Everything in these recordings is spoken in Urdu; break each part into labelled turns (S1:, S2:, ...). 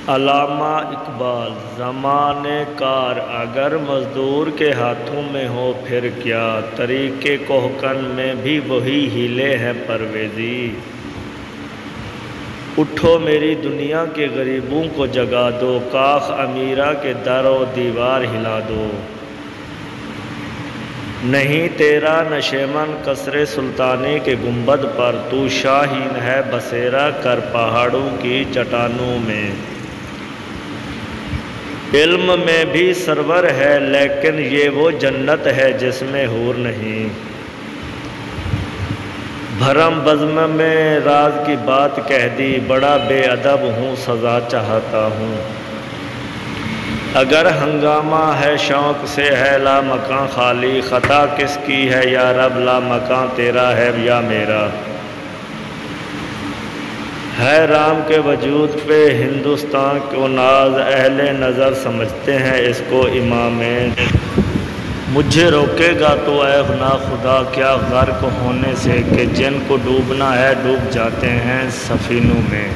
S1: علامہ اقبال۔ زمانے کار اگر مزدور کے ہاتھوں میں ہو پھر کیا، طریق کوہکن میں بھی وہی ہیلے ہیں پرویزی۔ اٹھو میری دنیا کے غریبوں کو جگا دو، کاخ امیرا کے در و دیوار ہلا دو۔ نہیں تیرا نشیمن قصر سلطانی کے گنبد پر، تو شاہین ہے بسیرا کر پہاڑوں کی چٹانوں میں۔ علم میں بھی سرور ہے لیکن یہ وہ جنت ہے جس میں حور نہیں۔ بھرم بزم میں راز کی بات کہہ دی، بڑا بے ادب ہوں سزا چاہتا ہوں۔ اگر ہنگامہ ہے شوق سے ہے لا مکاں خالی، خطا کس کی ہے یا رب لا مکاں تیرا ہے یا میرا۔ ہے رام کے وجود پہ ہندوستان کو ناز، اہل نظر سمجھتے ہیں اس کو امام۔ مجھے روکے گا تو اے ناخدا کیا غرق ہونے سے، کہ جن کو ڈوبنا ہے ڈوب جاتے ہیں سفینوں میں۔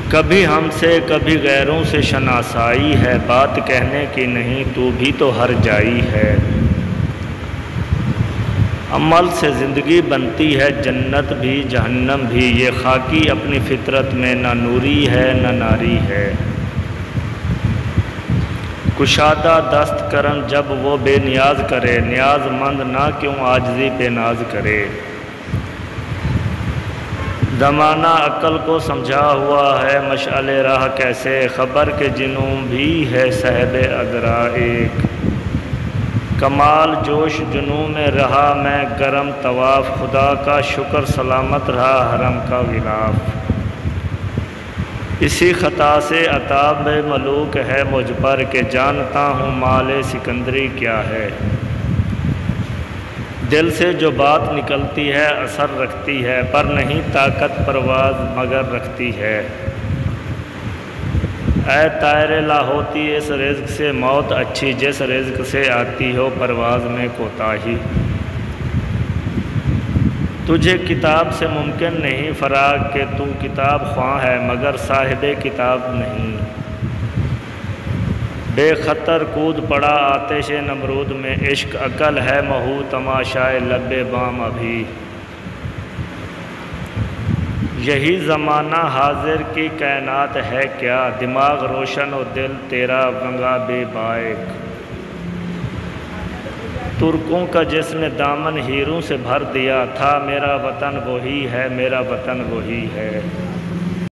S1: کبھی ہم سے کبھی غیروں سے شناسائی ہے، بات کہنے کی نہیں تو بھی تو ہر جائی ہے۔ عمل سے زندگی بنتی ہے جنت بھی جہنم بھی، یہ خاکی اپنی فطرت میں نہ نوری ہے نہ ناری ہے۔ کشادہ دست کرم جب وہ بے نیاز کرے، نیاز مند نہ کیوں عاجزی پہ ناز کرے۔ زمانہ عقل کو سمجھا ہوا ہے مشعل راہ کیسے، خبر کے جنوں بھی ہے صاحب ادرا ایک۔ کمال جوش جنوں میں رہا میں گرم طواف، خدا کا شکر سلامت رہا حرم کا غلاف۔ اسی خطا سے عتاب ملوک ہے مجھ پر، کہ جانتا ہوں مال سکندری کیا ہے۔ دل سے جو بات نکلتی ہے اثر رکھتی ہے، پر نہیں طاقت پرواز مگر رکھتی ہے۔ اے طائر لاہوتی اس رزق سے موت اچھی، جس رزق سے آتی ہو پرواز میں کوتاہی۔ تجھے کتاب سے ممکن نہیں فراغ، کہ تو کتاب خواں ہے مگر صاحب کتاب نہیں۔ بے خطر کود پڑا آتش نمرود میں، عشق عقل ہے محو تماشائے لب بام ابھی۔ یہی زمانہ حاضر کی کائنات ہے کیا، دماغ روشن و دل تیرا گنگا بے بائک۔ ترکوں کا جس نے دامن ہیروں سے بھر دیا تھا، میرا وطن وہی ہے میرا وطن وہی ہے۔